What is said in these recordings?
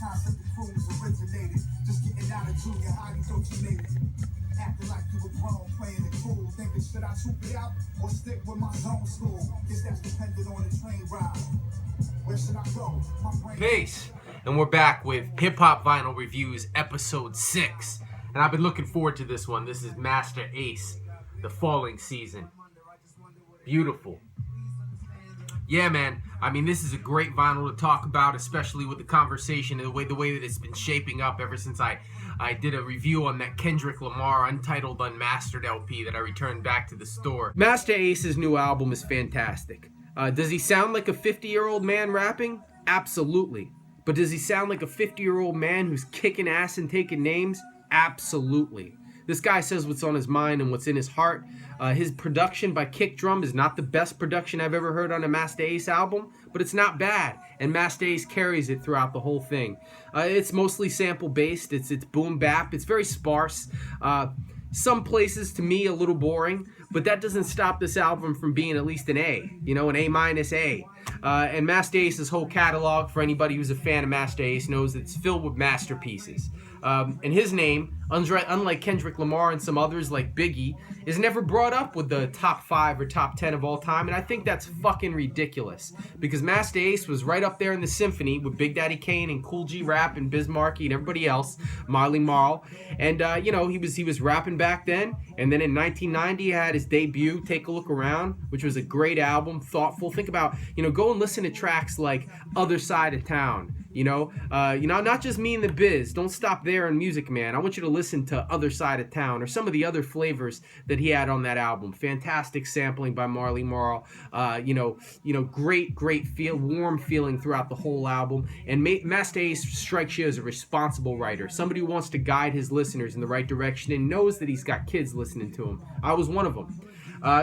times that the cruise originated. Just getting out of junior high, you thought you made it. Acting like you were grown, playing it cool. Thinking, should I swoop it out or stick with my zone school? Guess that's dependent on the train ride. Where should I go? Peace. And we're back with Hip Hop Vinyl Reviews, episode 6. And I've been looking forward to this one. This is Masta Ace, The Falling Season. Beautiful. Yeah, man. I mean, this is a great vinyl to talk about, especially with the conversation and the way that it's been shaping up ever since I did a review on that Kendrick Lamar Untitled Unmastered LP that I returned back to the store. Masta Ace's new album is fantastic. Does he sound like a 50-year-old man rapping? Absolutely. But does he sound like a 50-year-old man who's kicking ass and taking names? Absolutely. This guy says what's on his mind and what's in his heart. His production by Kick Drum is not the best production I've ever heard on a Masta Ace album, but it's not bad, and Masta Ace carries it throughout the whole thing. It's mostly sample-based, it's boom bap, it's very sparse. Some places, to me, a little boring, but that doesn't stop this album from being at least an A, an A-A. And Masta Ace's whole catalog, for anybody who's a fan of Masta Ace, knows it's filled with masterpieces. And his name, unlike Kendrick Lamar and some others like Biggie, is never brought up with the top 5 or top 10 of all time, and I think that's fucking ridiculous. Because Masta Ace was right up there in the symphony with Big Daddy Kane and Cool G Rap and Biz Markie and everybody else, Marley Marl, and he was rapping back then. And then in 1990, he had his debut, Take a Look Around, which was a great album, thoughtful. Think about, go and listen to tracks like Other Side of Town. Not just Me and the Biz. Don't stop there in Music Man. I want you to listen to Other Side of Town or some of the other flavors that he had on that album. Fantastic sampling by Marley Marl. Great feel, warm feeling throughout the whole album. And Masta Ace strikes you as a responsible writer, somebody who wants to guide his listeners in the right direction and knows that he's got kids listening to him. I was one of them.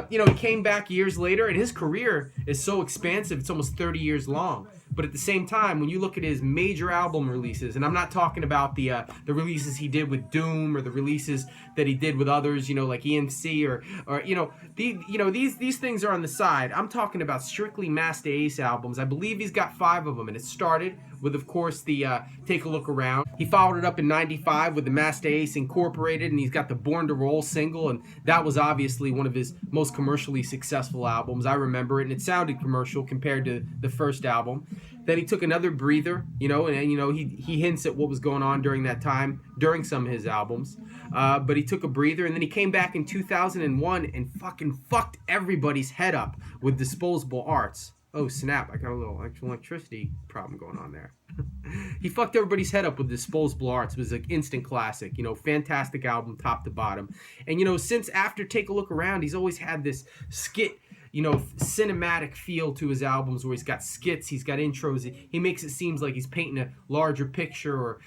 He came back years later, and his career is so expansive, it's almost 30 years long. But at the same time, when you look at his major album releases, and I'm not talking about the releases he did with Doom or the releases that he did with others, like EMC or these things are on the side. I'm talking about strictly Masta Ace albums. I believe he's got 5 of them, and it started with, of course, the Take a Look Around. He followed it up in 95 with the Masta Ace Incorporated, and he's got the Born to Roll single, and that was obviously one of his most commercially successful albums. I remember it, and it sounded commercial compared to the first album. Then he took another breather, and he hints at what was going on during that time, during some of his albums. But he took a breather, and then he came back in 2001 and fucking fucked everybody's head up with Disposable Arts. Oh, snap, I got a little electricity problem going on there. He fucked everybody's head up with Disposable Arts. It was an instant classic, fantastic album, top to bottom. And, since after Take a Look Around, he's always had this skit, cinematic feel to his albums where he's got skits, he's got intros. He makes it seem like he's painting a larger picture or,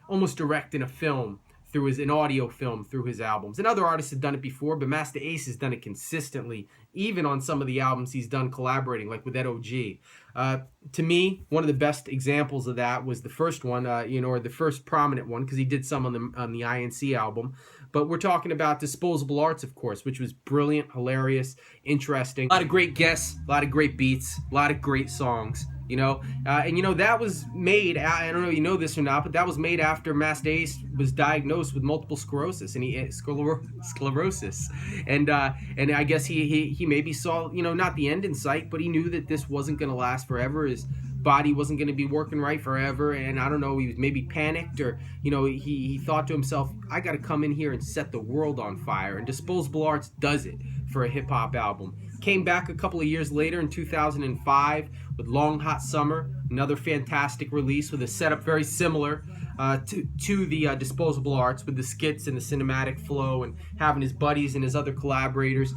almost directing a film through an audio film through his albums. And other artists have done it before, but Masta Ace has done it consistently, even on some of the albums he's done collaborating, like with Ed O.G. To me, one of the best examples of that was the first one, or the first prominent one, because he did some on the INC album. But we're talking about Disposable Arts, of course, which was brilliant, hilarious, interesting. A lot of great guests, a lot of great beats, a lot of great songs. That was made, I don't know if you know this or not, but that was made after Masta Ace was diagnosed with multiple sclerosis, and sclerosis. And I guess he maybe saw, not the end in sight, but he knew that this wasn't going to last forever. His body wasn't going to be working right forever, and I don't know, he was maybe panicked, or, he thought to himself, I got to come in here and set the world on fire, and Disposable Arts does it for a hip-hop album. Came back a couple of years later in 2005 with Long Hot Summer, another fantastic release with a setup very similar to the Disposable Arts, with the skits and the cinematic flow and having his buddies and his other collaborators,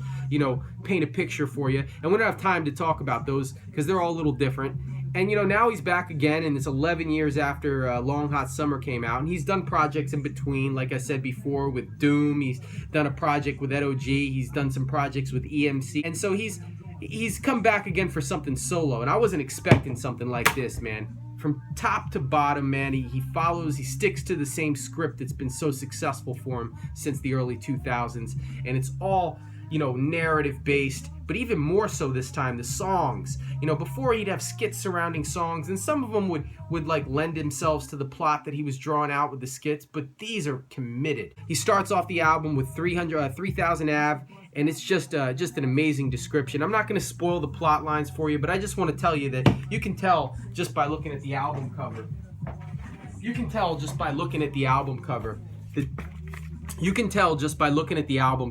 paint a picture for you. And we don't have time to talk about those because they're all a little different. And, now he's back again, and it's 11 years after Long Hot Summer came out. And he's done projects in between, like I said before, with Doom. He's done a project with Ed O.G. He's done some projects with EMC. And so he's come back again for something solo. And I wasn't expecting something like this, man. From top to bottom, man, he sticks to the same script that's been so successful for him since the early 2000s. And it's all narrative based, but even more so this time, the songs. Before he'd have skits surrounding songs, and some of them would like lend themselves to the plot that he was drawing out with the skits, but these are committed. He starts off the album with 3000 Ave, and it's just an amazing description. I'm not going to spoil the plot lines for you, but I just want to tell you that you can tell just by looking at the album cover. You can tell just by looking at the album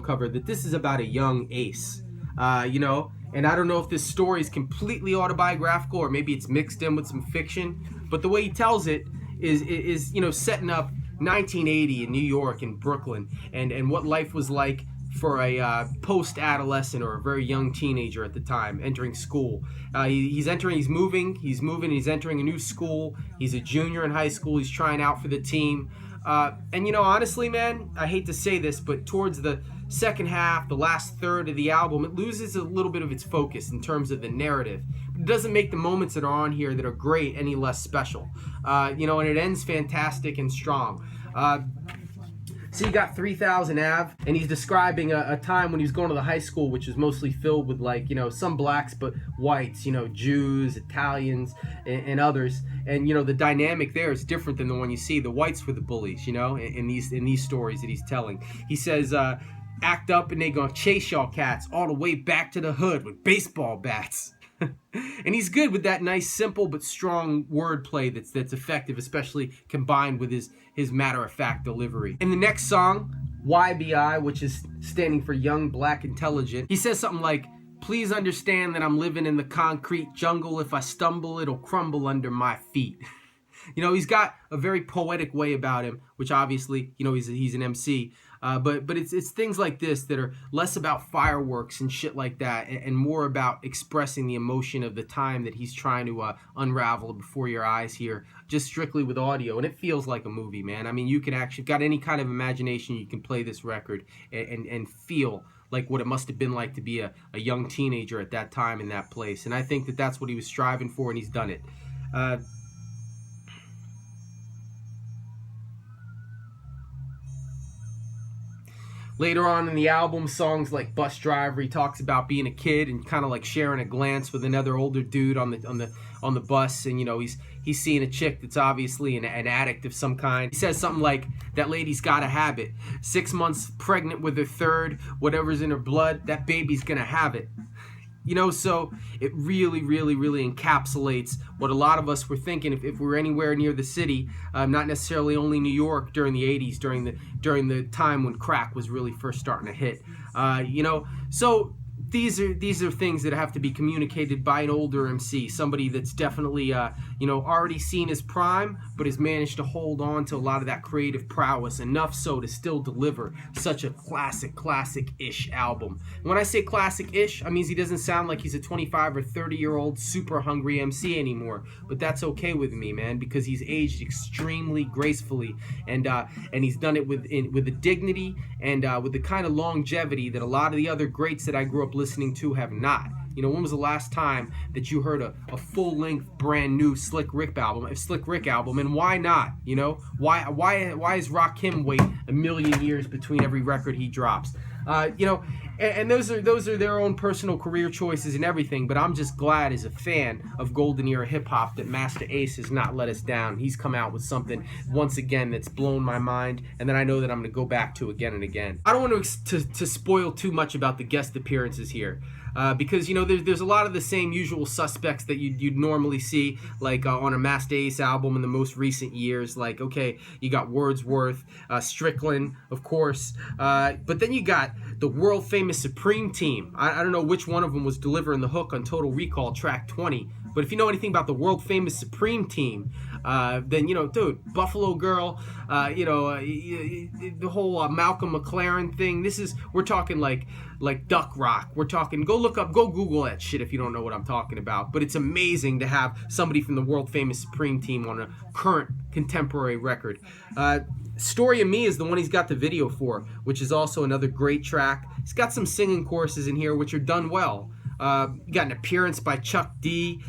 cover that this is about a young Ace. And I don't know if this story is completely autobiographical or maybe it's mixed in with some fiction, but the way he tells it is setting up 1980 in New York and Brooklyn and what life was like for a post-adolescent or a very young teenager at the time entering school. He's moving, he's entering a new school. He's a junior in high school. He's trying out for the team. And honestly, man, I hate to say this, but towards the second half, the last third of the album, it loses a little bit of its focus in terms of the narrative. It doesn't make the moments that are on here that are great any less special. And it ends fantastic and strong. So you got 3000 Ave, and he's describing a time when he was going to the high school, which was mostly filled with some blacks, but whites, Jews, Italians, and others. And the dynamic there is different than the one you see. The whites were the bullies, in these stories that he's telling. He says, act up and they gonna chase y'all cats all the way back to the hood with baseball bats. And he's good with that nice, simple but strong wordplay that's effective, especially combined with his matter-of-fact delivery. In the next song, YBI, which is standing for Young Black Intelligent, he says something like, "Please understand that I'm living in the concrete jungle. If I stumble, it'll crumble under my feet." He's got a very poetic way about him, which obviously, he's an MC. But it's things like this that are less about fireworks and shit like that, and more about expressing the emotion of the time that he's trying to unravel before your eyes here, just strictly with audio. And it feels like a movie, man. I mean, you can actually, got any kind of imagination, you can play this record and feel like what it must have been like to be a young teenager at that time in that place. And I think that that's what he was striving for, and he's done it. Later on in the album, songs like Bus Driver, he talks about being a kid and kind of like sharing a glance with another older dude on the bus, and he's seeing a chick that's obviously an addict of some kind. He says something like, "That lady's got a habit. 6 months pregnant with her third, whatever's in her blood, that baby's gonna have it." So it really, really, really encapsulates what a lot of us were thinking if we were anywhere near the city, not necessarily only New York during the 80s, during the time when crack was really first starting to hit. So these are things that have to be communicated by an older MC, somebody that's definitely already seen his prime, but has managed to hold on to a lot of that creative prowess, enough so to still deliver such a classic-ish album. And when I say classic-ish, I mean he doesn't sound like he's a 25 or 30-year-old super hungry MC anymore, but that's okay with me, man, because he's aged extremely gracefully, and he's done it with a dignity and with the kind of longevity that a lot of the other greats that I grew up listening to have not. When was the last time that you heard a full-length, brand new Slick Rick album, and why not? Why is Rakim wait a million years between every record he drops? And those are their own personal career choices and everything, but I'm just glad as a fan of golden era hip hop that Masta Ace has not let us down. He's come out with something once again that's blown my mind, and that I know that I'm going to go back to again and again. I don't want to spoil too much about the guest appearances here. Because there's a lot of the same usual suspects that you'd normally see, like on a Masta Ace album in the most recent years. Like, okay, you got Wordsworth, Strickland, of course, but then you got the world famous Supreme Team. I don't know which one of them was delivering the hook on Total Recall track 20, but if you know anything about the world famous Supreme Team, then dude, Buffalo Girl, the whole Malcolm McLaren thing. We're talking like Duck Rock. We're talking, go Google that shit if you don't know what I'm talking about. But it's amazing to have somebody from the world famous Supreme Team on a current contemporary record. Story of Me is the one he's got the video for, which is also another great track. He's got some singing choruses in here which are done well. You got an appearance by Chuck D.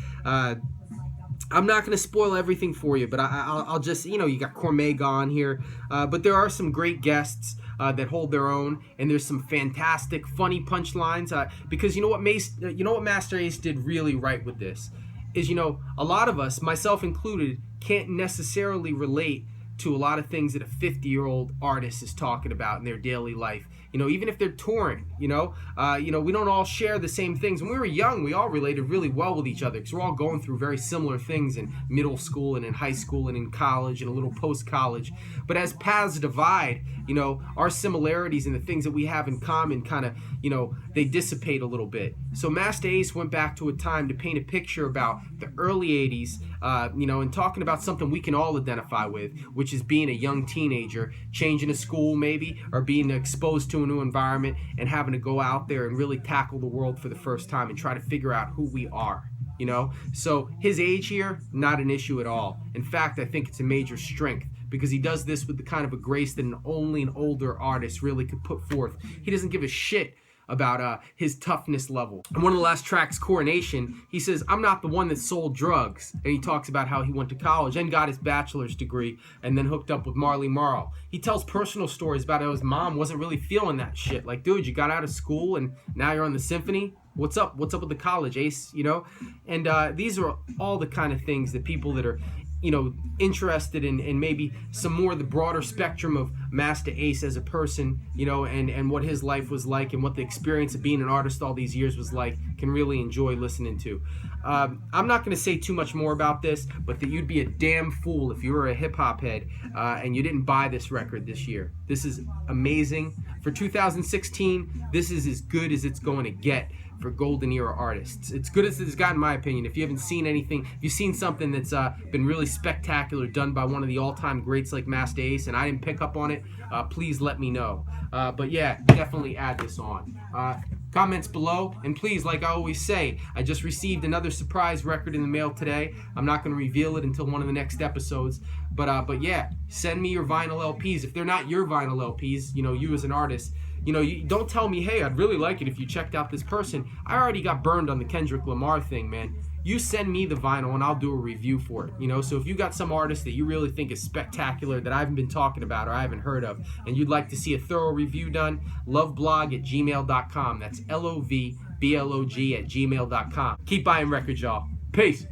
I'm not going to spoil everything for you, but I'll just, you got Cormega on here. But there are some great guests that hold their own, and there's some fantastic, funny punchlines. Because you know what Masta Ace did really right with this is, a lot of us, myself included, can't necessarily relate to a lot of things that a 50-year-old artist is talking about in their daily life. Even if they're touring, we don't all share the same things. When we were young, we all related really well with each other because we're all going through very similar things in middle school and in high school and in college and a little post-college. But as paths divide, our similarities and the things that we have in common kind of, they dissipate a little bit. So Masta Ace went back to a time to paint a picture about the early 80s, and talking about something we can all identify with, which is being a young teenager, changing a school maybe, or being exposed to a new environment and having to go out there and really tackle the world for the first time and try to figure out who we are. So his age here, not an issue at all. In fact, I think it's a major strength because he does this with the kind of a grace that only an older artist really could put forth. He doesn't give a shit about his toughness level. And one of the last tracks, Coronation, he says, I'm not the one that sold drugs. And he talks about how he went to college and got his bachelor's degree and then hooked up with Marley Marl. He tells personal stories about how his mom wasn't really feeling that shit. Like, dude, you got out of school and now you're on the symphony? What's up? What's up with the college, Ace? And these are all the kind of things that people that are interested in maybe some more of the broader spectrum of Masta Ace as a person, and what his life was like and what the experience of being an artist all these years was like, can really enjoy listening to. I'm not going to say too much more about this, but that you'd be a damn fool if you were a hip-hop head and you didn't buy this record this year. This is amazing. For 2016, this is as good as it's going to get for golden era artists. It's good as it's got, in my opinion. If you haven't seen anything, if you've seen something that's been really spectacular done by one of the all-time greats like Masta Ace and I didn't pick up on it, please let me know. But yeah, definitely add this on. Comments below, and please, like I always say, I just received another surprise record in the mail today. I'm not going to reveal it until one of the next episodes, but yeah, send me your vinyl LPs. If they're not your vinyl LPs, you as an artist, you don't tell me, hey, I'd really like it if you checked out this person. I already got burned on the Kendrick Lamar thing, man. You send me the vinyl and I'll do a review for it, So if you got some artist that you really think is spectacular that I haven't been talking about or I haven't heard of, and you'd like to see a thorough review done, loveblog@gmail.com. That's LOVBLOG@gmail.com. Keep buying records, y'all. Peace.